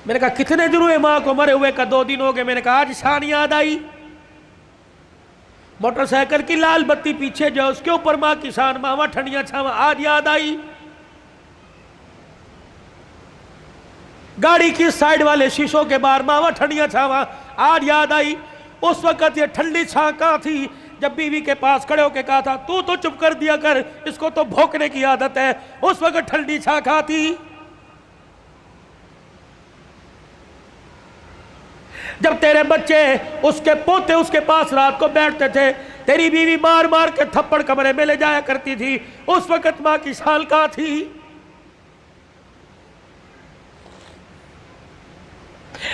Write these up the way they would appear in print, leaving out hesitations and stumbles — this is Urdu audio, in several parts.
میں نے کہا کتنے دن ہوئے ماں کو مرے ہوئے؟ کا 2 دن ہو گئے۔ میں نے کہا آج شان یاد آئی؟ موٹر سائیکل کی لال بتی پیچھے جو اس کے اوپر ماں کی شان، ماما ٹھنڈیاں چھاواں آج یاد آئی؟ گاڑی کی سائیڈ والے شیشوں کے باہر ماما ٹھنڈیاں چھاواں آج یاد آئی؟ اس وقت یہ ٹھنڈی چھاں کہاں تھی جب بیوی کے پاس کھڑے ہو کے کہا تھا تو چپ کر دیا کر، اس کو تو بھونکنے کی عادت ہے؟ اس وقت ٹھنڈی چھاں کہاں تھی؟ جب تیرے بچے اس کے پوتے اس کے پاس رات کو بیٹھتے تھے، تیری بیوی مار مار کے تھپڑ کمرے میں لے جایا کرتی تھی، اس وقت ماں کی شان کہاں تھی؟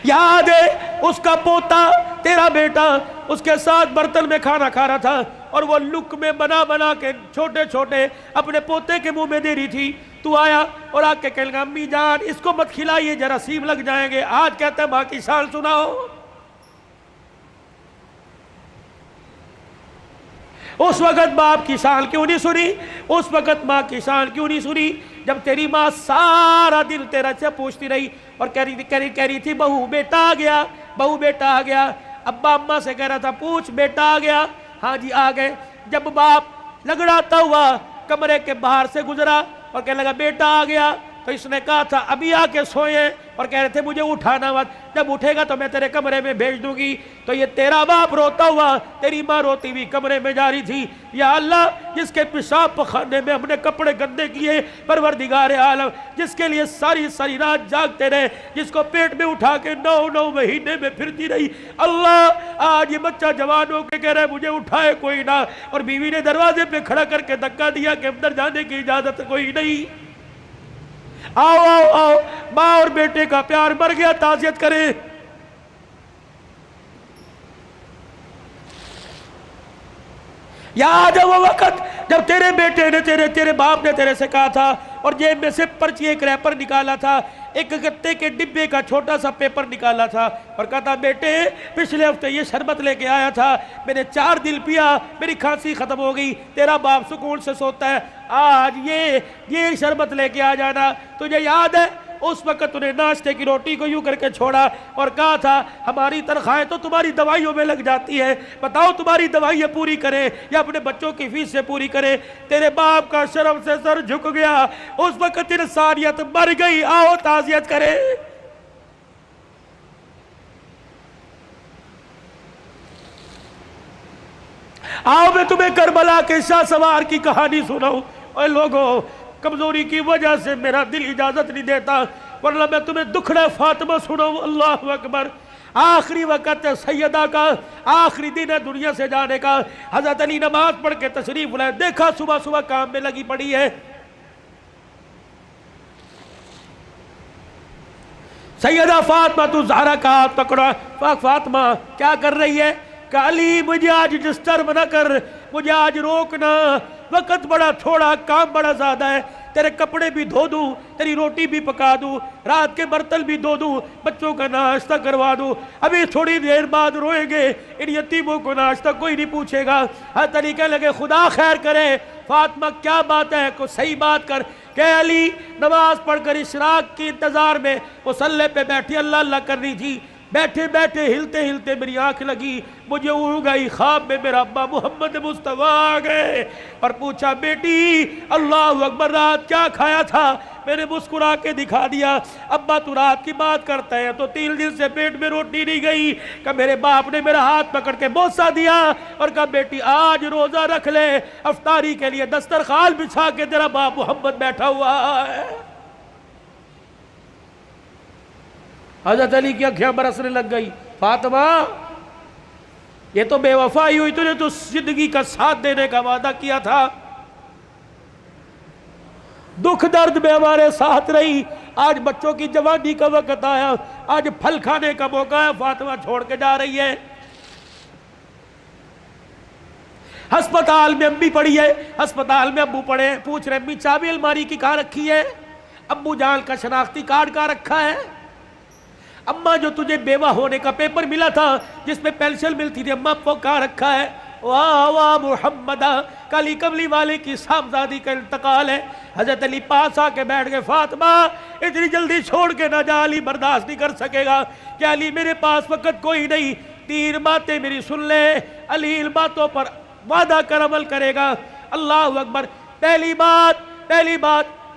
یاد ہے اس کا پوتا تیرا بیٹا اس کے ساتھ برتن میں کھانا کھا رہا تھا اور وہ لک میں بنا بنا کے چھوٹے چھوٹے اپنے پوتے کے منہ میں دے رہی تھی، تو آیا اور آ کے کہنے لگا امی جان اس کو مت کھلائیے جراثیم لگ جائیں گے۔ آج کہتا ہے ماں کی شان سناؤ۔ اس وقت باپ کی شان کیوں نہیں سنی؟ اس وقت ماں کی شان کیوں نہیں سنی؟ جب تیری ماں سارا دن تیرا سے پوچھتی رہی اور کہہ رہی تھی بہو بیٹا آ گیا، بہو بیٹا آ گیا۔ ابا اماں سے کہہ رہا تھا پوچھ بیٹا آ گیا؟ ہاں جی آ گئے۔ جب باپ لگڑاتا ہوا کمرے کے باہر سے گزرا اور کہنے لگا بیٹا آ گیا، تو اس نے کہا تھا ابھی آ کے سوئے اور کہہ رہے تھے مجھے اٹھانا مت، جب اٹھے گا تو میں تیرے کمرے میں بھیج دوں گی۔ تو یہ تیرا باپ روتا ہوا تیری ماں روتی ہوئی کمرے میں جا رہی تھی، یا اللہ جس کے پیشاب پخانے میں ہم نے کپڑے گندے کیے، پروردگار عالم جس کے لیے ساری ساری رات جاگتے رہے، جس کو پیٹ میں اٹھا کے 9 مہینے میں پھرتی رہی، اللہ آج یہ بچہ جوان ہو کے کہہ رہا ہے مجھے اٹھائے کوئی نہ، اور بیوی نے دروازے پہ کھڑا کر کے دھکا دیا کہ اندر جانے کی اجازت کوئی نہیں۔ آؤ آؤ آؤ، ماں اور بیٹے کا پیار مر گیا، تعزیت کریں۔ یاد ہے وہ وقت جب تیرے بیٹے نے تیرے باپ نے تیرے سے کہا تھا اور جیب میں سے پرچی ایک ریپر نکالا تھا، ایک گتے کے ڈبے کا چھوٹا سا پیپر نکالا تھا اور کہا تھا بیٹے پچھلے ہفتے یہ شربت لے کے آیا تھا، میں نے 4 دن پیا، میری کھانسی ختم ہو گئی، تیرا باپ سکون سے سوتا ہے، آج یہ شربت لے کے آ جانا۔ تجھے یاد ہے اس وقت انہیں ناشتے کی روٹی کو یوں کر کے چھوڑا اور کہا تھا ہماری تنخواہیں تو تمہاری دوائیوں میں لگ جاتی ہے، بتاؤ تمہاری دوائیاں پوری کریں یا اپنے بچوں کی فیس سے پوری کریں؟ تیرے باپ کا شرم سے سر جھک گیا، اس وقت انسانیت مر گئی۔ آؤ تعزیت کریں۔ آؤ میں تمہیں کربلا کے شاہ سوار کی کہانی سناؤں۔ اے لوگوں کمزوری کی وجہ سے میرا دل اجازت نہیں دیتا، ورنہ میں تمہیں دکھڑا فاطمہ سناؤں۔ اللہ اکبر۔ آخری وقت سیدہ کا، آخری دن ہے دنیا سے جانے کا۔ حضرت علی نماز پڑھ کے تشریف لائے، دیکھا صبح صبح کام میں لگی پڑی ہے۔ سیدہ فاطمہ تو زہرا کا ہاتھ پکڑا، فاطمہ کیا کر رہی ہے؟ کہ علی مجھے آج ڈسٹرب نہ کر، مجھے آج روکنا، وقت بڑا تھوڑا، کام بڑا زیادہ ہے، تیرے کپڑے بھی دھو دوں، تیری روٹی بھی پکا دوں، رات کے برتن بھی دھو دوں، بچوں کا ناشتہ کروا دوں، ابھی تھوڑی دیر بعد روئیں گے، ان یتیموں کو ناشتہ کوئی نہیں پوچھے گا۔ حضرت علی کہنے لگے خدا خیر کرے، فاطمہ کیا بات ہے، کوئی صحیح بات کر۔ کہ علی نماز پڑھ کر اشراق کی انتظار میں مصلی پہ بیٹھی اللہ اللہ کر رہی تھی، بیٹھے بیٹھے ہلتے ہلتے میری آنکھ لگی، مجھے اڑ گئی، خواب میں میرا ابا محمد مصطفیٰ آ گئے اور پوچھا بیٹی اللہ اکبر رات کیا کھایا تھا؟ میں نے مسکرا کے دکھا دیا۔ ابا تو رات کی بات کرتا ہے تو 3 دن سے پیٹ میں روٹی نہیں گئی۔ کہ میرے باپ نے میرا ہاتھ پکڑ کے بوسہ دیا اور کہا بیٹی آج روزہ رکھ لے، افطاری کے لیے دسترخوان بچھا کے تیرا باپ محمد بیٹھا ہوا ہے۔ حضرت علی کی آنکھیں برسنے لگ گئی، فاطمہ یہ تو بے وفائی ہوئی، تجھے تو زندگی کا ساتھ دینے کا وعدہ کیا تھا، دکھ درد میں ہمارے ساتھ رہی، آج بچوں کی جوانی کا وقت آیا، آج پھل کھانے کا موقع ہے، فاطمہ چھوڑ کے جا رہی ہے۔ ہسپتال میں امی پڑی ہے، ہسپتال میں ابو پڑے، پوچھ رہے امی چابی الماری کی کہاں رکھی ہے؟ ابو جان کا شناختی کارڈ کہاں رکھا ہے؟ اماں جو تجھے بیوہ ہونے کا پیپر ملا تھا جس میں پینشن ملتی تھی، اماں کو کہاں رکھا ہے؟ واہ واہ محمدہ، کالی کملی والے کی صاحبزادی کا انتقال ہے۔ حضرت علی پاس آ کے بیٹھ گئے، فاطمہ اتنی جلدی چھوڑ کے نہ جا، علی برداشت نہیں کر سکے گا کہ علی میرے پاس وقت کوئی نہیں، 3 باتیں میری سن لے، علی ان باتوں پر وعدہ کر عمل کرے گا۔ اللہ اکبر۔ پہلی بات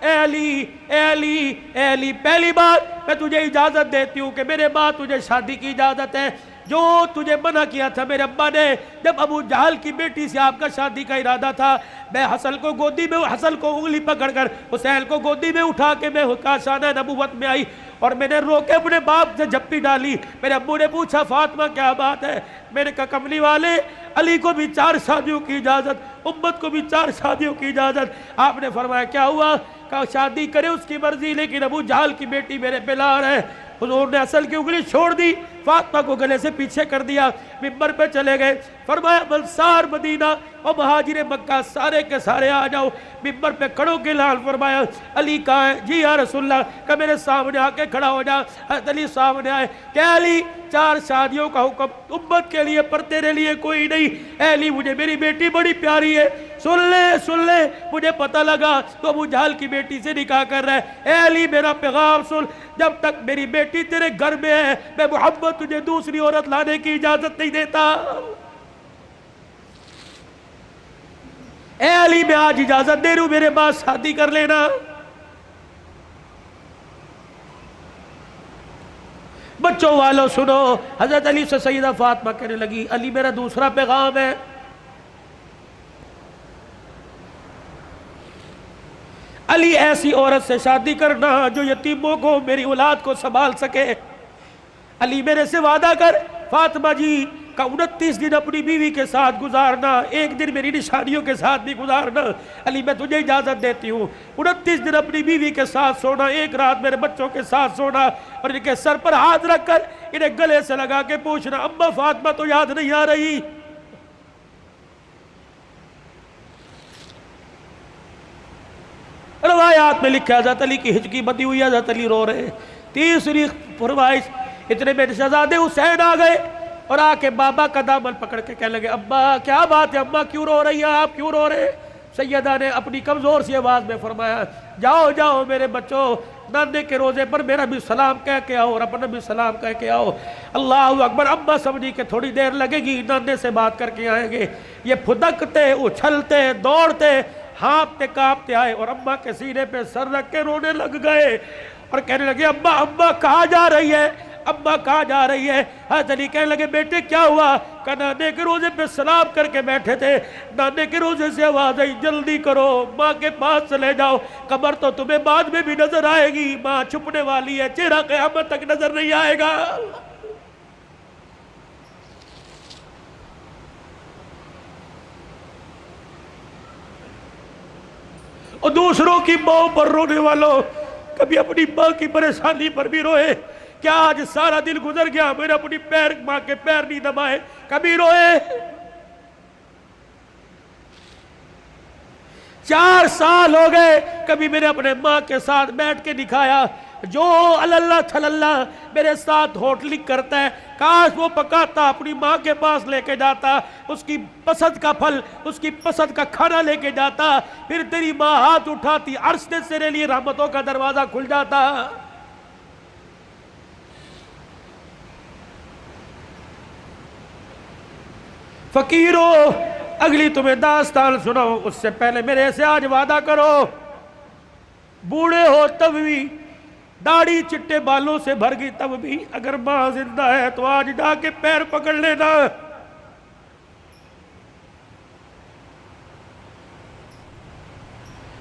اے علی، پہلی بات میں تجھے اجازت دیتی ہوں کہ میرے بعد تجھے شادی کی اجازت ہے۔ جو تجھے منع کیا تھا میرے ابا نے جب ابو جہل کی بیٹی سے آپ کا شادی کا ارادہ تھا، میں حسن کو انگلی پکڑ کر حسین کو گودی میں اٹھا کے میں کاشانہ نبوت میں آئی اور میں نے رو کے اپنے باپ سے جھپی ڈالی۔ میرے ابو نے پوچھا فاطمہ کیا بات ہے؟ میں نے کہا کملی والے، علی کو بھی 4 شادیوں کی اجازت، امت کو بھی 4 شادیوں کی اجازت۔ آپ نے فرمایا کیا ہوا؟ کہا شادی کرے اس کی مرضی، لیکن ابو جہل کی بیٹی میرے پہ لار ہے۔ حضور نے اصل کی انگلی چھوڑ دی، فاطمہ کو گلے سے پیچھے کر دیا، منبر پہ چلے گئے۔ فرمایا انصار مدینہ اور مہاجر مکہ سارے کے سارے آ جاؤ۔ منبر پہ کھڑوں کے لال فرمایا علی کہاں ہے؟ جی یا رسول اللہ، کہ میرے سامنے آ کے کھڑا ہو جا۔ حضرت علی سامنے آئے کہ علی 4 شادیوں کا حکم امت کے لیے پر تیرے لیے کوئی نہیں۔ اے علی مجھے میری بیٹی بڑی پیاری ہے، سن لے مجھے پتہ لگا تو ابو جہل کی بیٹی سے نکاح کر رہا ہے۔ اے علی میرا پیغام سن، جب تک میری بیٹی تیرے گھر میں ہے میں محمد تجھے دوسری عورت لانے کی اجازت نہیں دیتا۔ اے علی میں آج اجازت دے رہا ہوں، میرے بعد شادی کر لینا۔ بچوں والوں سنو، حضرت علی سے سیدہ فاطمہ کہنے لگی علی میرا دوسرا پیغام ہے، علی ایسی عورت سے شادی کرنا جو یتیموں کو میری اولاد کو سنبھال سکے۔ علی میرے سے وعدہ کر فاطمہ جی کا 29 دن اپنی بیوی کے ساتھ گزارنا، 1 دن میری نشانیوں کے ساتھ بھی گزارنا۔ علی میں تجھے اجازت دیتی ہوں، 29 دن اپنی بیوی کے ساتھ سونا، 1 رات میرے بچوں کے ساتھ سونا، اور ان کے سر پر ہاتھ رکھ کر انہیں گلے سے لگا کے پوچھنا اماں فاطمہ تو یاد نہیں آ رہی؟ روایات میں لکھا حضرت علی کی ہچکی بندی ہوئی، حضرت علی رو رہے۔ تیسری فرمائش، اتنے میں شہزادے حسین آ گئے اور آ کے بابا کا دامن پکڑ کے کہنے لگے ابا کیا بات ہے، اماں کیوں رو رہی ہیں، آپ کیوں رو رہے؟ سیدہ نے اپنی کمزور سی آواز میں فرمایا جاؤ میرے بچوں، نانے کے روزے پر میرا بھی سلام کہہ کے آؤ اور اپنا بھی سلام کہہ کے آؤ۔ اللہ اکبر۔ اماں سمجھی کہ تھوڑی دیر لگے گی، نانے سے بات کر کے آئیں گے۔ یہ پھدکتے اچھلتے دوڑتے ہانپتے کانپتے آئے اور اماں کے سینے پہ سر رکھ کے رونے لگ گئے اور کہنے لگے اماں کہاں جا رہی ہے، اماں کہاں جا رہی ہے؟ حضرت علی کہنے لگے بیٹے کیا ہوا؟ کہ نانے کے روزے پہ سلام کر کے بیٹھے تھے، نانے کے روزے سے آواز آئی جلدی کرو ماں کے پاس چلے جاؤ، قبر تو تمہیں بعد میں بھی نظر آئے گی، ماں چھپنے والی ہے، چہرہ قیامت تک نظر نہیں آئے گا۔ اور دوسروں کی ماں پر رونے والوں کبھی اپنی ماں کی پریشانی پر بھی روئے۔ کیا آج سارا دن گزر گیا میں نے اپنی ماں کے پیر نہیں دبائے؟ کبھی روئے؟ 4 سال ہو گئے کبھی میں نے اپنے ماں کے ساتھ بیٹھ کے دکھایا؟ جو اللہ تھلاللہ میرے ساتھ ہوٹلنگ کرتا ہے کاش وہ پکاتا اپنی ماں کے پاس لے کے جاتا، اس کی پسند کا پھل، اس کی پسند کا کھانا لے کے جاتا، پھر تیری ماں ہاتھ اٹھاتی، عرش سے تیرے لیے رحمتوں کا دروازہ کھل جاتا۔ فقیرو اگلی تمہیں داستان سناؤ، اس سے پہلے میرے سے آج وعدہ کرو، بوڑھے ہو تب بھی، داڑھی چٹے بالوں سے بھر گئی تب بھی، اگر ماں زندہ ہے تو آج جا کے پیر پکڑ لینا۔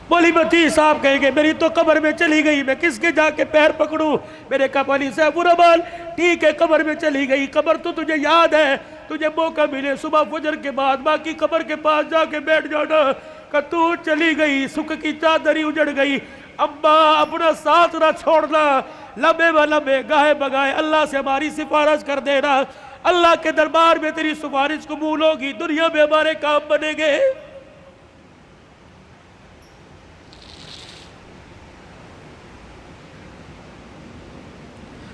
مولی متی صاحب کہیں گے میری تو قبر میں چلی گئی، میں کس کے جا کے پیر پکڑوں؟ میرے کہا مولی صاحب الرحمن ٹھیک ہے قبر میں چلی گئی، قبر تو تجھے یاد ہے، تجھے موقع ملے صبح فجر کے بعد ماں کی قبر کے پاس جا کے بیٹھ جانا، کہ تو چلی گئی، سکھ کی چادری اجڑ گئی، اماں اپنا ساتھ نہ چھوڑنا، لمبے و لمبے گاہے بگائے اللہ سے ہماری سفارش کر دینا، اللہ کے دربار میں تیری سفارش قبول ہوگی، دنیا میں ہمارے کام بنے گے۔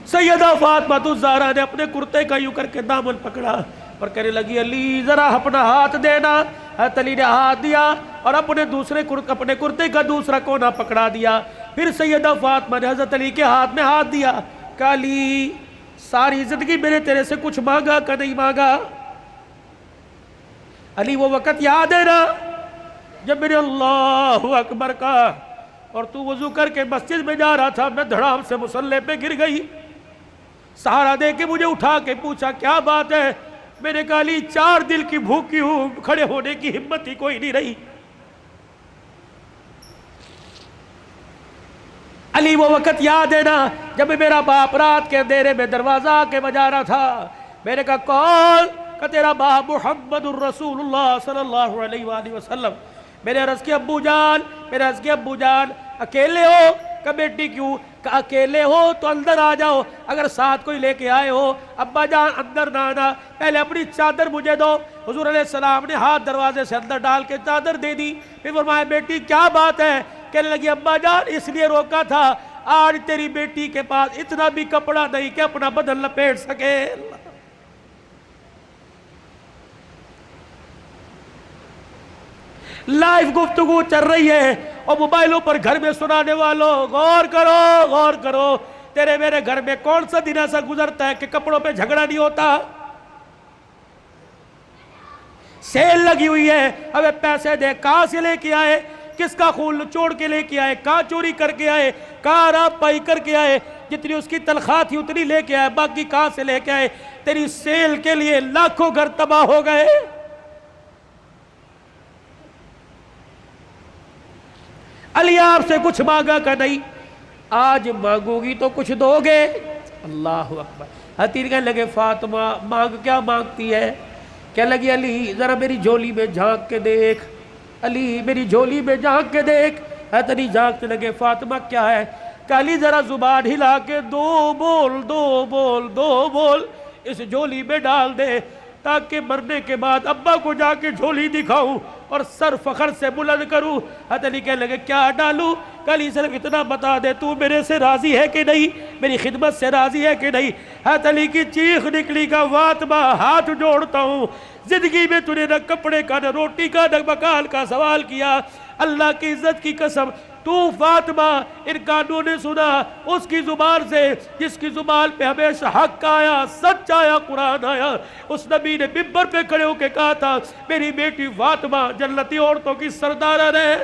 سیدہ فاطمہ الزہرا نے اپنے کرتے کا یوں کر کے دامن پکڑا اور کہنے لگی علی ذرا اپنا ہاتھ دینا، حضرت علی نے ہاتھ دیا اور اپنے کرتے کا دوسرا کونا پکڑا دیا. پھر سیدہ فاطمہ نے حضرت علی کے ہاتھ میں ہاتھ دیا. کہ علی ساری زندگی میں نے تیرے سے کچھ مانگا کہ نہیں مانگا؟ علی وہ وقت یاد ہے نا جب میں نے اللہ اکبر کہا اور تو وضو کر کے مسجد میں جا رہا تھا، میں دھڑام سے مصلی پہ گر گئی، سہارا دے کے مجھے اٹھا کے پوچھا کیا بات ہے؟ میں نے کہا علی 4 دل کی بھوکی ہوں، کھڑے ہونے کی ہمت ہی کوئی نہیں رہی. علی وہ وقت یاد ہے نا جب میرا باپ رات کے اندھیرے میں دروازہ کے بجا رہا تھا. میں نے کہا کون؟ کہ تیرا باپ محمد الرسول اللہ صلی اللہ علیہ وآلہ وسلم. میں نے عرض کیا ابو جان اکیلے ہو؟ کہ بیٹی کیوں؟ کہ اکیلے ہو تو اندر آ جاؤ، اگر ساتھ کوئی لے کے آئے ہو ابا جان اندر نہ آنا، پہلے اپنی چادر مجھے دو. حضور علیہ السلام نے ہاتھ دروازے سے اندر ڈال کے چادر دے دی. پھر فرمایا بیٹی کیا بات ہے؟ کہنے لگی ابا جان اس لیے روکا تھا، آج تیری بیٹی کے پاس اتنا بھی کپڑا نہیں کہ اپنا بدن لپیٹ سکے. لائیو گفتگو چل رہی ہے اور موبائلوں پر گھر میں سنانے والوں غور کرو. تیرے میرے گھر میں کون سا دن ایسا گزرتا ہے کہ کپڑوں پہ جھگڑا نہیں ہوتا؟ سیل لگی ہوئی ہے، ابے پیسے دے، کہاں سے لے کے آئے؟ کس کا خون چوڑ کے لے کے آئے؟ کہاں چوری کر کے آئے؟ کہاں راب پائی کر کے آئے؟ جتنی اس کی تنخواہ تھی اتنی لے کے آئے، باقی کہاں سے لے کے آئے؟ تیری سیل کے لیے لاکھوں گھر تباہ ہو گئے. علی آپ سے کچھ مانگا کہ نہیں؟ آج مانگو گی تو کچھ دو گے. اللہ اکبر. حتیر کہنے لگے فاطمہ کیا مانگتی ہے؟ کہنے لگی علی ذرا میری جھولی میں جھانک کے دیکھ، علی میری جھولی میں جھانک کے دیکھ. حضرت علی جھانکنے لگے فاطمہ کیا ہے؟ کہ علی ذرا زبان ہلا کے دو بول اس جھولی میں ڈال دے تاکہ مرنے کے بعد ابا کو جا کے جھولی دکھاؤں اور سر فخر سے بلند کروں. حضرت علی کہنے لگے کیا ڈالوں؟ کہ علی صرف اتنا بتا دے تو میرے سے راضی ہے کہ نہیں، میری خدمت سے راضی ہے کہ نہیں. حضرت علی کی چیخ نکلی کا فاطمہ ہاتھ جوڑتا ہوں، زندگی میں تو نے نہ کپڑے کا نہ روٹی کا نہ مکان کا سوال کیا، اللہ کی عزت کی قسم تو فاطمہ ان کانوں نے سنا اس کی زبان سے جس کی زبان پہ ہمیشہ حق آیا، سچ آیا، قرآن آیا. اس نبی نے منبر پہ کھڑے ہو کے کہا تھا میری بیٹی فاطمہ جنتی عورتوں کی سردار ہے.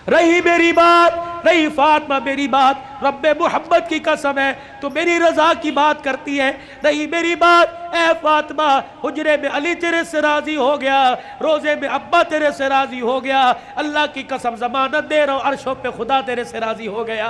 رہی میری بات، رہی فاطمہ میری بات، رب محمد کی قسم ہے تو میری رضا کی بات کرتی ہے. رہی میری بات، اے فاطمہ حجرے میں علی تیرے سے راضی ہو گیا، روزے میں ابا تیرے سے راضی ہو گیا، اللہ کی قسم ضمانت دے رہا ہوں عرشوں پہ خدا تیرے سے راضی ہو گیا.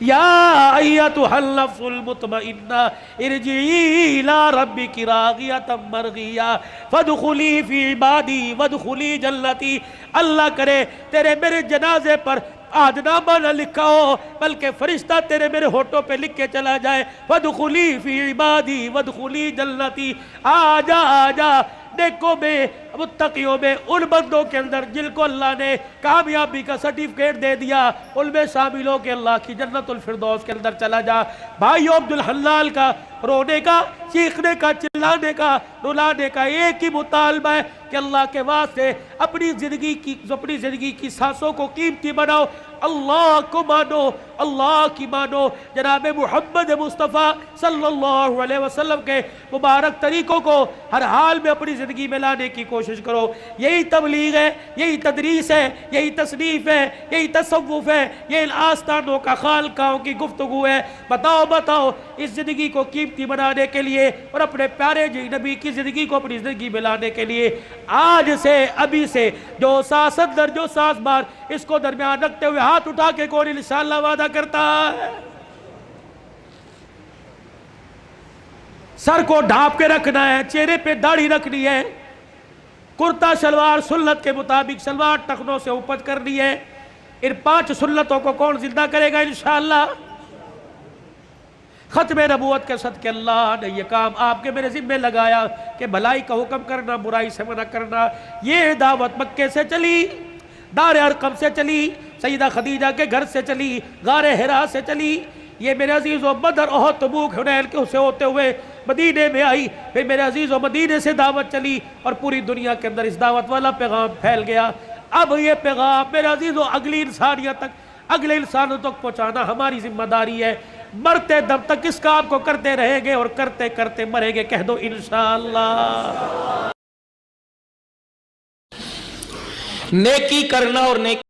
یا ایتھا النفس المطمئنہ ارجعی الی ربک راغیۃ مرغیہ فادخلی فی عبادی وادخلی جنتی. اللہ کرے تیرے میرے جنازے پر آدنامہ نہ لکھا ہو بلکہ فرشتہ تیرے میرے ہونٹوں پہ لکھ کے چلا جائے فادخلی فی عبادی وادخلی جنتی. آجا نیکوں میں متقیوں میں ان بندوں کے اندر جن کو اللہ نے کامیابی کا سرٹیفکیٹ دے دیا ان میں شامل ہو کے اللہ کی جنت الفردوس کے اندر چلا جا. بھائیو عبدالحلال کا رونے کا، چیخنے کا، چلانے کا، رلانے کا ایک ہی مطالبہ ہے کہ اللہ کے واسطے اپنی زندگی کی سانسوں کو قیمتی بناؤ، اللہ کو مانو، اللہ کی مانو، جناب محمد مصطفیٰ صلی اللہ علیہ وسلم کے مبارک طریقوں کو ہر حال میں اپنی زندگی میں لانے کی کوشش کرو. یہی تبلیغ ہے، یہی تدریس ہے، یہی تصنیف ہے، یہی تصوف ہے، یہ ان آستانوں کا خالقاہوں کی گفتگو ہے. بتاؤ اس زندگی کو قیمتی بنانے کے لیے اور اپنے پیارے نبی کی زندگی کو اپنی زندگی میں لانے کے لیے آج سے ابھی سے جو ساس اندر جو ساس بار اس کو درمیان رکھتے ہوئے ہاتھ اٹھا کے کون انشاءاللہ وعدہ کرتا ہے؟ سر کو ڈھانپ کے رکھنا ہے، چہرے پہ داڑھی رکھنی ہے، کرتا شلوار سنت کے مطابق شلوار ٹخنوں سے اوپر کرنی ہے. ان 5 سنتوں کو کون زندہ کرے گا انشاءاللہ؟ ختم نبوت کے صدقے اللہ نے یہ کام آپ کے میرے ذمہ لگایا کہ بھلائی کا حکم کرنا، برائی سے منع کرنا. یہ دعوت مکے سے چلی، دار ارقم سے چلی، سیدہ خدیجہ کے گھر سے چلی، غار حرا سے چلی. یہ میرے عزیزوں بدر احد تبوک حنین کے سے ہوتے ہوئے مدینے میں آئی، پھر میرے عزیزوں مدینے سے دعوت چلی اور پوری دنیا کے اندر اس دعوت والا پیغام پھیل گیا۔ اب یہ پیغام میرے عزیزوں اگلی انسانیت تک، اگلے انسانوں تک پہنچانا ہماری ذمہ داری ہے۔ مرتے دم تک اس کام کو کرتے رہیں گے اور کرتے کرتے مریں گے، کہہ دو انشاءاللہ۔ نیکی کرنا اور نیکی